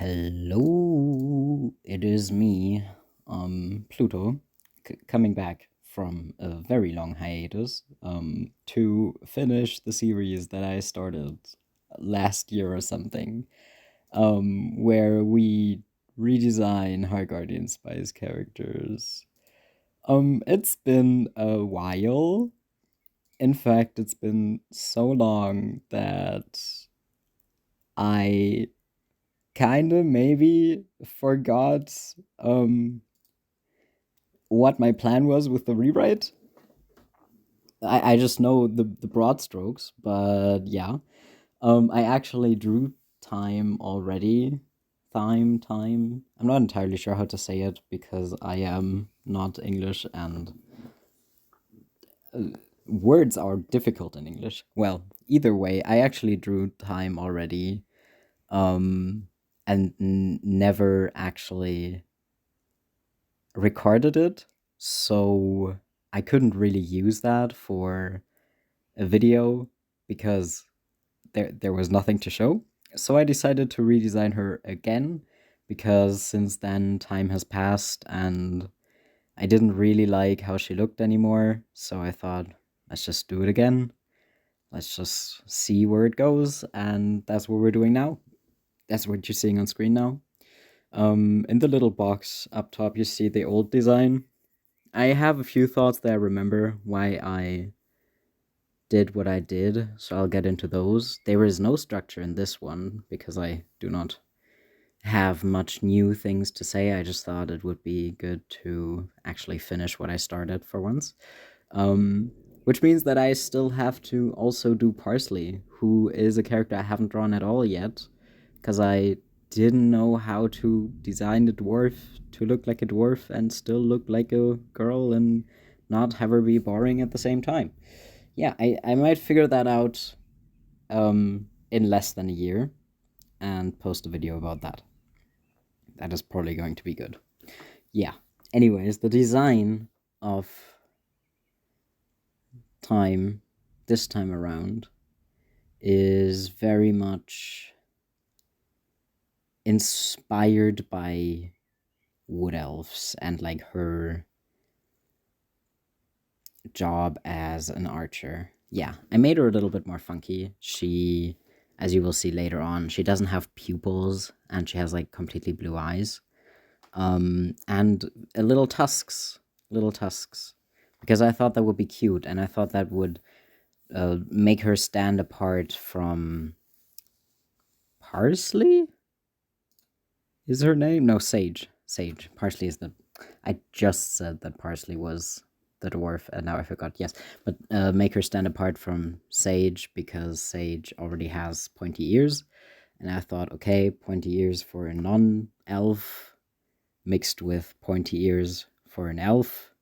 Hello, it is me, Pluto, coming back from a very long hiatus, to finish the series that I started last year or something, where we redesign HighGuardianSpice characters. It's been a while. In fact, it's been so long that I kinda maybe forgot what my plan was with the rewrite. I just know the broad strokes, but yeah. I actually drew Thyme already. Thyme. I'm not entirely sure how to say it because I am not English and words are difficult in English. Well, either way, I actually drew Thyme already. And never actually recorded it, so I couldn't really use that for a video because there was nothing to show. So I decided to redesign her again because since then time has passed and I didn't really like how she looked anymore. So I thought, let's just do it again. Let's just see where it goes, and that's what we're doing now. That's what you're seeing on screen now. In the little box up top, you see the old design. I have a few thoughts that I remember why I did what I did, so I'll get into those. There is no structure in this one because I do not have much new things to say. I just thought it would be good to actually finish what I started for once. Which means that I still have to also do Parsley, who is a character I haven't drawn at all yet, because I didn't know how to design the dwarf to look like a dwarf and still look like a girl and not have her be boring at the same time. Yeah, I might figure that out in less than a year and post a video about that. That is probably going to be good. Yeah. Anyways, the design of Thyme this time around is very much inspired by wood elves and like her job as an archer. Yeah, I made her a little bit more funky. She, as you will see later on, she doesn't have pupils and she has like completely blue eyes. And little tusks, because I thought that would be cute and I thought that would make her stand apart from Parsley? Is her name? No, Sage. Parsley is the... I just said that Parsley was the dwarf, and now I forgot. Yes, but make her stand apart from Sage, because Sage already has pointy ears. And I thought, okay, pointy ears for a non-elf mixed with pointy ears for an elf.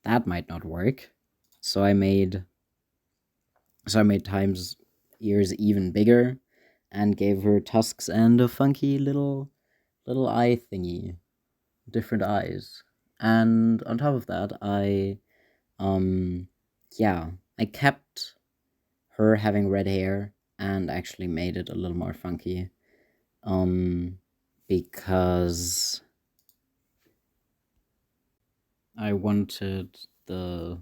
That might not work. So I made Thyme's ears even bigger and gave her tusks and a funky little eye thingy, different eyes. And on top of that, I kept her having red hair and actually made it a little more funky, because I wanted the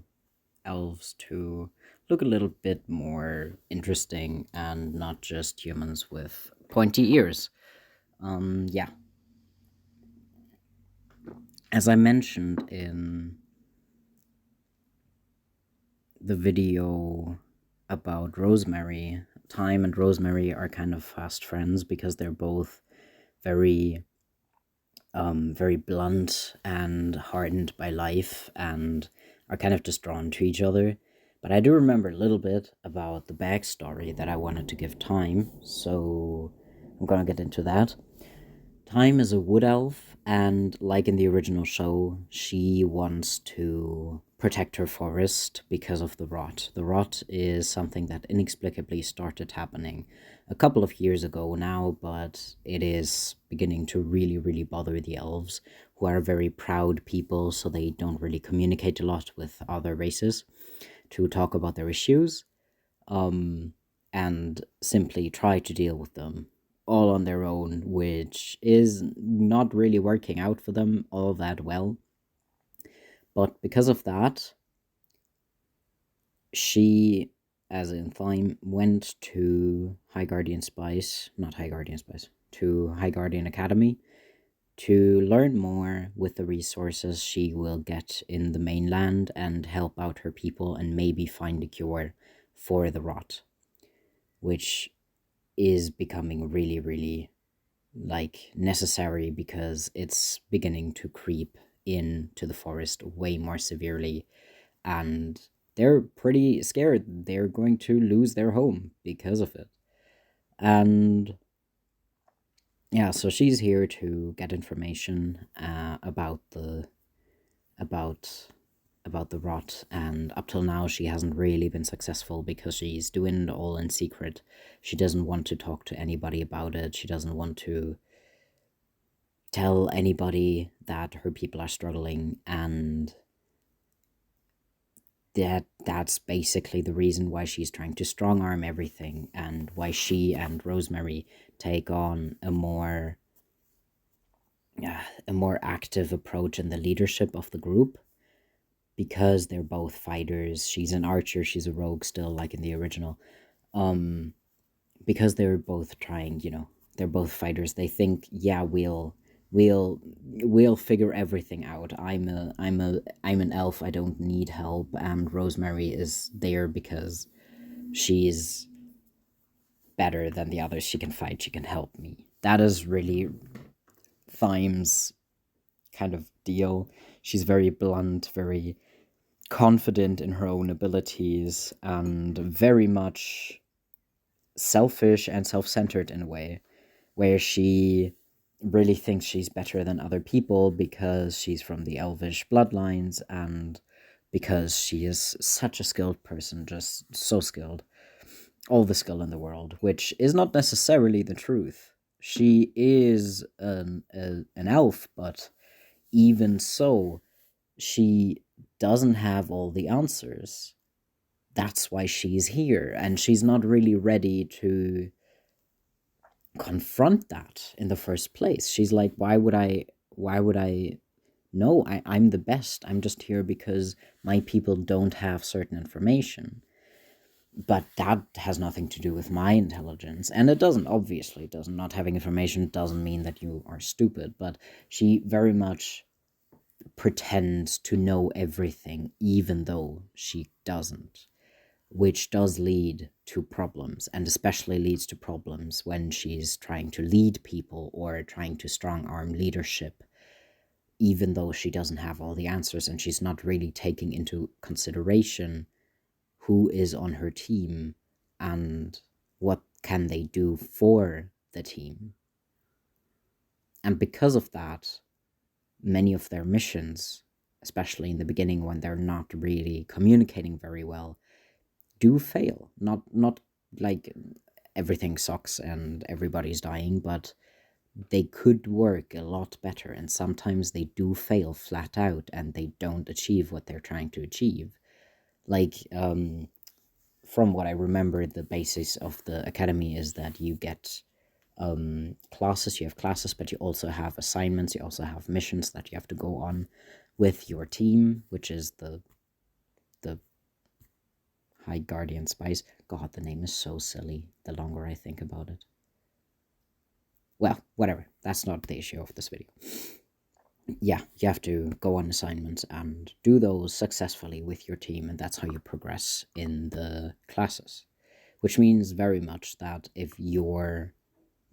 elves to look a little bit more interesting and not just humans with pointy ears. Yeah. As I mentioned in the video about Rosemary, Thyme and Rosemary are kind of fast friends because they're both very blunt and hardened by life and are kind of just drawn to each other. But I do remember a little bit about the backstory that I wanted to give Thyme, so I'm gonna get into that. Thyme is a wood elf, and like in the original show, she wants to protect her forest because of the rot. The rot is something that inexplicably started happening a couple of years ago now, but it is beginning to really bother the elves, who are very proud people, so they don't really communicate a lot with other races to talk about their issues, and simply try to deal with them all on their own, which is not really working out for them all that well. But because of that, she, as in Thyme, went to to High Guardian Academy to learn more with the resources she will get in the mainland and help out her people and maybe find a cure for the rot, which is becoming really, really necessary because it's beginning to creep into the forest way more severely, and they're pretty scared they're going to lose their home because of it. And yeah, so she's here to get information about the rot, and up till now she hasn't really been successful because she's doing it all in secret. She doesn't want to talk to anybody about it. She doesn't want to tell anybody that her people are struggling, and that's basically the reason why she's trying to strong arm everything, and why she and Rosemary take on a more active approach in the leadership of the group, because they're both fighters. She's an archer, she's a rogue still, like in the original. Because they're both trying, they're both fighters. They think, yeah, we'll figure everything out. I'm an elf, I don't need help, and Rosemary is there because she's better than the others. She can fight, she can help me. That is really Thyme's kind of deal. She's very blunt, very confident in her own abilities, and very much selfish and self-centered in a way, where she really thinks she's better than other people because she's from the elvish bloodlines, and because she is such a skilled person, just so skilled, all the skill in the world, which is not necessarily the truth. She is an elf, but even so, she doesn't have all the answers. That's why she's here, and she's not really ready to confront that in the first place. She's like, why would I know? I'm the best. I'm just here because my people don't have certain information. But that has nothing to do with my intelligence, and it doesn't, obviously it doesn't. Not having information doesn't mean that you are stupid, but she very much pretends to know everything even though she doesn't, which does lead to problems, and especially leads to problems when she's trying to lead people or trying to strong arm leadership, even though she doesn't have all the answers, and she's not really taking into consideration who is on her team and what can they do for the team. And because of that, many of their missions, especially in the beginning when they're not really communicating very well, do fail. Not like everything sucks and everybody's dying, but they could work a lot better, and sometimes they do fail flat out and they don't achieve what they're trying to achieve. Like, from what I remember, the basis of the academy is that you get classes. You have classes, but you also have assignments, you also have missions that you have to go on with your team, which is the HighGuardianSpice. God, the name is so silly the longer I think about it. Well, whatever, that's not the issue of this video. Yeah, you have to go on assignments and do those successfully with your team, and that's how you progress in the classes. Which means very much that if your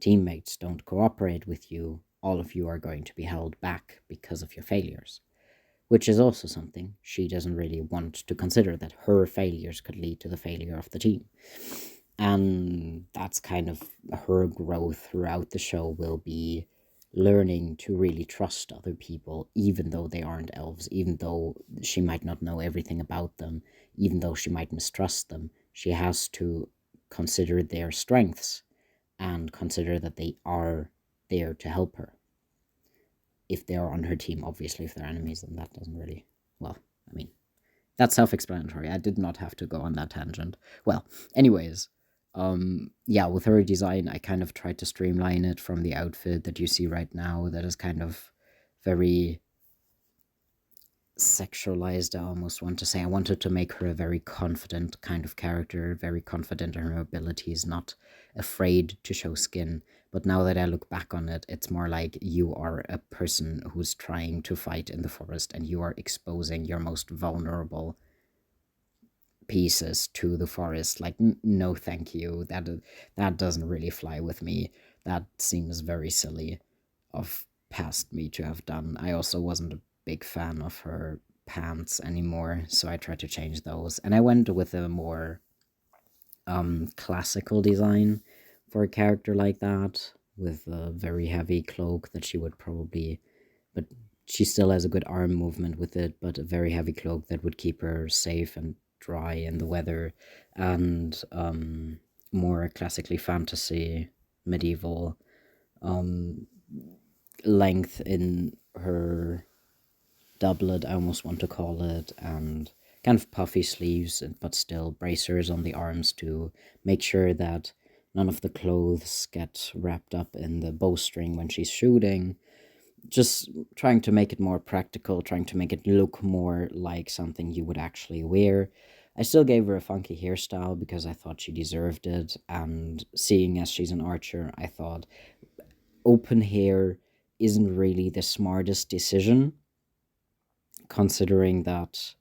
teammates don't cooperate with you, all of you are going to be held back because of your failures. Which is also something she doesn't really want to consider, that her failures could lead to the failure of the team. And that's kind of her growth throughout the show, will be learning to really trust other people, even though they aren't elves, even though she might not know everything about them, even though she might mistrust them. She has to consider their strengths and consider that they are there to help her. If they're on her team, obviously. If they're enemies, then that doesn't really, well, I mean, that's self-explanatory. I did not have to go on that tangent. Well, anyways, Yeah, with her design, I kind of tried to streamline it from the outfit that you see right now that is kind of very sexualized. I almost want to say I wanted to make her a very confident kind of character, very confident in her abilities, not afraid to show skin. But now that I look back on it, it's more like you are a person who's trying to fight in the forest and you are exposing your most vulnerable pieces to the forest. Like, no thank you, that doesn't really fly with me. That seems very silly of past me to have done. I also wasn't a big fan of her pants anymore, so I tried to change those, and I went with a more classical design for a character like that, with a very heavy cloak that she would probably, but she still has a good arm movement with it, but a very heavy cloak that would keep her safe and dry in the weather, and more classically fantasy, medieval length in her doublet, I almost want to call it, and kind of puffy sleeves, but still bracers on the arms to make sure that none of the clothes get wrapped up in the bowstring when she's shooting. Just trying to make it more practical, trying to make it look more like something you would actually wear. I still gave her a funky hairstyle because I thought she deserved it, and seeing as she's an archer, I thought open hair isn't really the smartest decision, considering that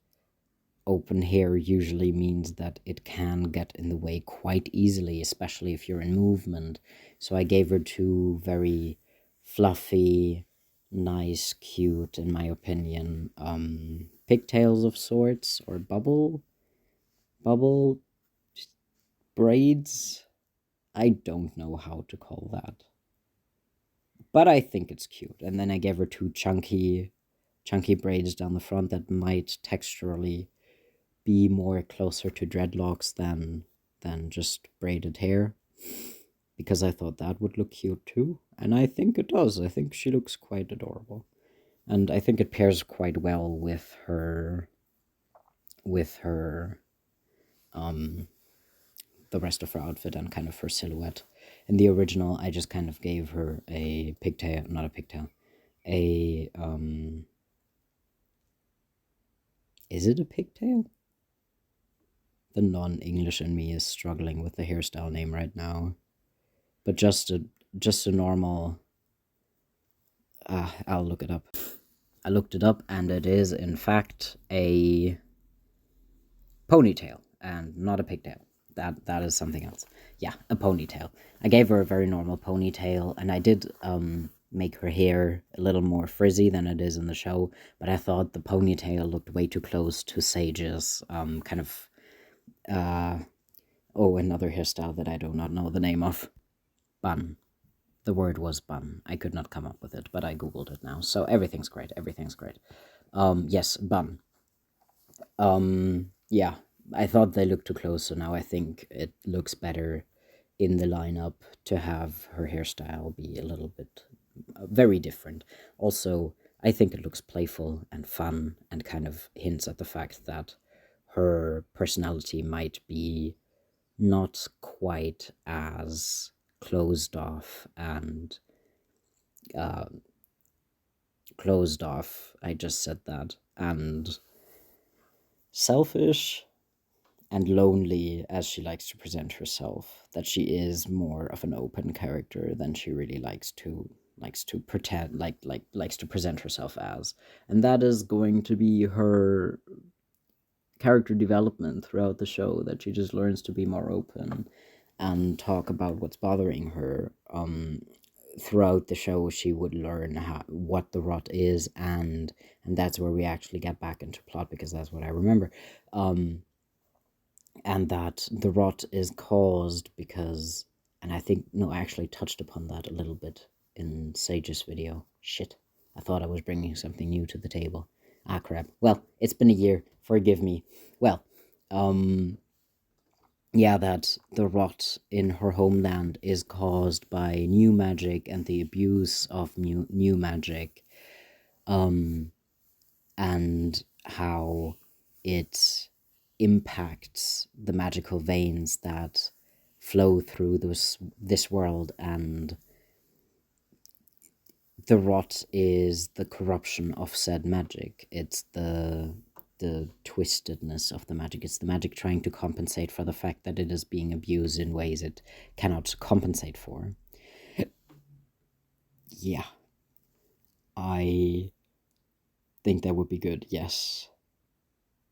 open hair usually means that it can get in the way quite easily, especially if you're in movement. So I gave her two very fluffy, nice, cute, in my opinion, pigtails of sorts, or bubble braids. I don't know how to call that, but I think it's cute. And then I gave her two chunky braids down the front that might texturally be more closer to dreadlocks than just braided hair, because I thought that would look cute too, and I think it does. I think she looks quite adorable, and I think it pairs quite well with her the rest of her outfit and kind of her silhouette. In the original, I just kind of gave her a pigtail, not a pigtail, a is it a pigtail? The non-English in me is struggling with the hairstyle name right now, but just a normal. I'll look it up. I looked it up, and it is in fact a ponytail and not a pigtail. That is something else. Yeah, a ponytail. I gave her a very normal ponytail, and I did make her hair a little more frizzy than it is in the show, but I thought the ponytail looked way too close to Sage's kind of another hairstyle that I do not know the name of. Bun. The word was bun. I could not come up with it, but I googled it now, so everything's great. Everything's great. Yes, bun. Yeah, I thought they looked too close, so now I think it looks better in the lineup to have her hairstyle be a little bit very different. Also, I think it looks playful and fun and kind of hints at the fact that her personality might be not quite as closed off and I just said that, and selfish and lonely as she likes to present herself, that she is more of an open character than she really likes to pretend, likes to present herself as. And that is going to be her character development throughout the show, that she just learns to be more open and talk about what's bothering her. Throughout the show, she would learn what the rot is, and that's where we actually get back into plot, because that's what I remember. And that the rot is caused because, and I think, no, I actually touched upon that a little bit in Sage's video. Shit, I thought I was bringing something new to the table. Ah, crap. Well, it's been a year. Forgive me. Well, yeah, that the rot in her homeland is caused by new magic and the abuse of new magic, and how it impacts the magical veins that flow through this world, and the rot is the corruption of said magic. It's the twistedness of the magic. It's the magic trying to compensate for the fact that it is being abused in ways it cannot compensate for. Yeah. I think that would be good, yes.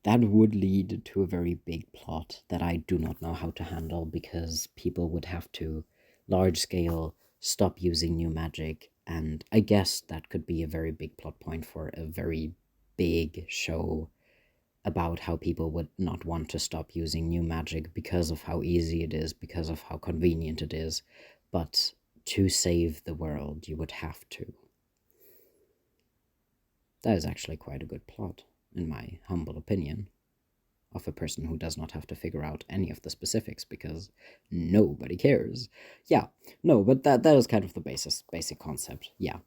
That would lead to a very big plot that I do not know how to handle, because people would have to large scale stop using new magic, and I guess that could be a very big plot point for a very big show about how people would not want to stop using new magic because of how easy it is, because of how convenient it is. But to save the world, you would have to. That is actually quite a good plot, in my humble opinion, of a person who does not have to figure out any of the specifics because nobody cares. Yeah, no, but that is kind of the basic concept, yeah.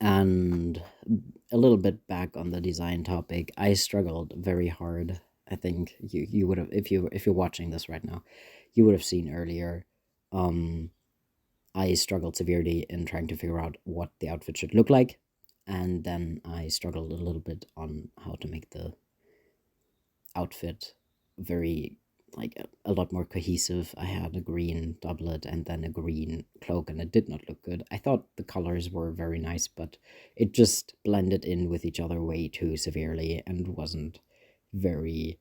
And a little bit back on the design topic, I struggled very hard. I think you would have, if you're watching this right now, you would have seen earlier. I struggled severely in trying to figure out what the outfit should look like, and then I struggled a little bit on how to make the outfit very, like, a lot more cohesive. I had a green doublet and then a green cloak, and it did not look good. I thought the colors were very nice, but it just blended in with each other way too severely and wasn't very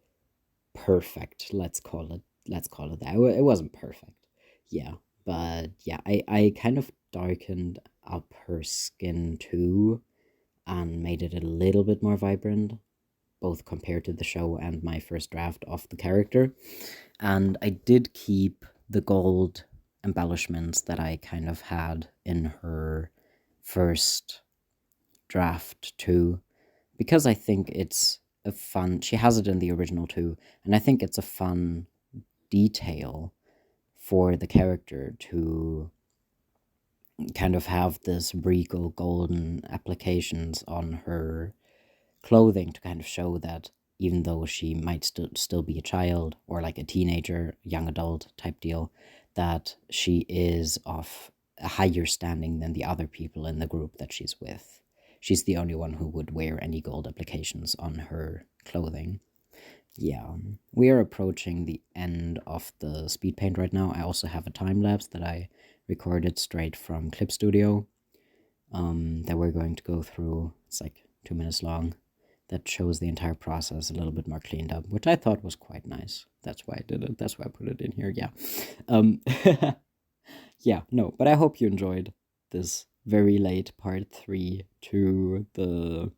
perfect. Let's call it that. It wasn't perfect. Yeah, but yeah, I kind of darkened up her skin too and made it a little bit more vibrant, both compared to the show and my first draft of the character. And I did keep the gold embellishments that I kind of had in her first draft too, because I think it's a fun, she has it in the original too, and I think it's a fun detail for the character to kind of have this regal golden applications on her clothing to kind of show that even though she might still be a child or like a teenager, young adult type deal, that she is of a higher standing than the other people in the group that she's with. She's the only one who would wear any gold applications on her clothing. Yeah, we are approaching the end of the speed paint right now. I also have a time lapse that I recorded straight from Clip Studio that we're going to go through. It's like 2 minutes long. That shows the entire process a little bit more cleaned up, which I thought was quite nice. That's why I did it. That's why I put it in here. Yeah. Yeah, no, but I hope you enjoyed this very late part 3 to the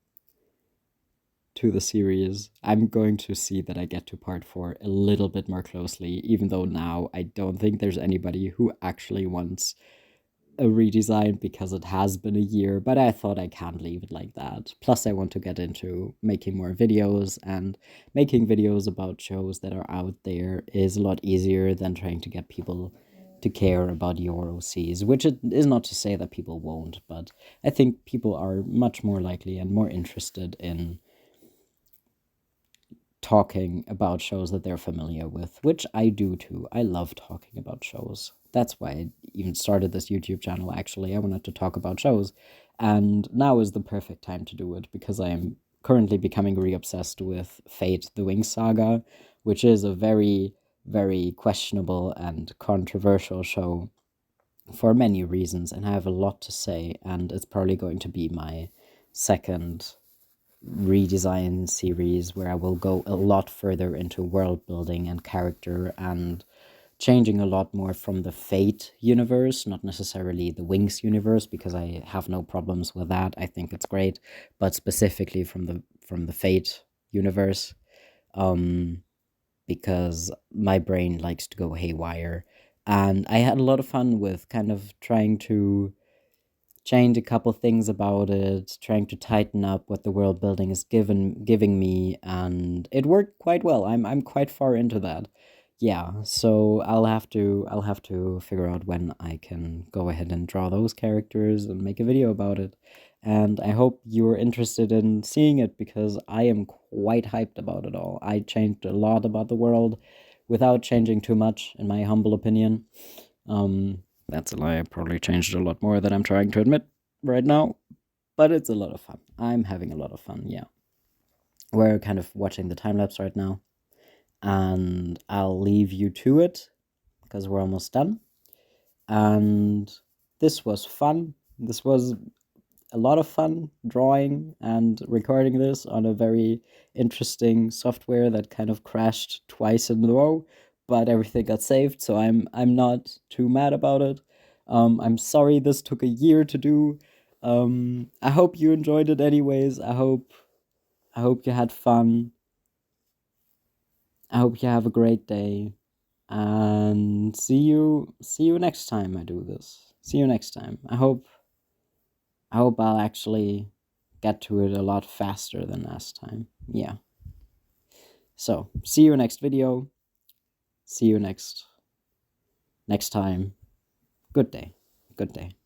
series. I'm going to see that I get to part 4 a little bit more closely, even though now I don't think there's anybody who actually wants a redesign because it has been a year, but I thought I can't leave it like that. Plus, I want to get into making more videos, and making videos about shows that are out there is a lot easier than trying to get people to care about your OCs, which it is not to say that people won't, but I think people are much more likely and more interested in talking about shows that they're familiar with, which I do too. I love talking about shows. That's why I even started this YouTube channel, actually. I wanted to talk about shows, and now is the perfect time to do it, because I am currently becoming re-obsessed with Fate: The Wings Saga, which is a very, very questionable and controversial show for many reasons, and I have a lot to say, and it's probably going to be my second redesign series where I will go a lot further into world building and character, and changing a lot more from the Fate universe, not necessarily the Wings universe, because I have no problems with that. I think it's great, but specifically from the Fate universe, because my brain likes to go haywire, and I had a lot of fun with kind of trying to change a couple things about it, trying to tighten up what the world building is giving me, and it worked quite well. I'm quite far into that. Yeah, so I'll have to figure out when I can go ahead and draw those characters and make a video about it. And I hope you're interested in seeing it, because I am quite hyped about it all. I changed a lot about the world, without changing too much, in my humble opinion. That's a lie. I probably changed a lot more than I'm trying to admit right now, but it's a lot of fun. I'm having a lot of fun, yeah. We're kind of watching the time lapse right now, and I'll leave you to it because we're almost done. And this was fun. This was a lot of fun drawing and recording this on a very interesting software that kind of crashed twice in a row, but everything got saved, so I'm not too mad about it. I'm sorry this took a year to do. I hope you enjoyed it anyways. I hope you had fun. I hope you have a great day, and see you next time I do this. See you next time. I hope I'll actually get to it a lot faster than last time. Yeah. So, see you next video. See you next time. Good day. Good day.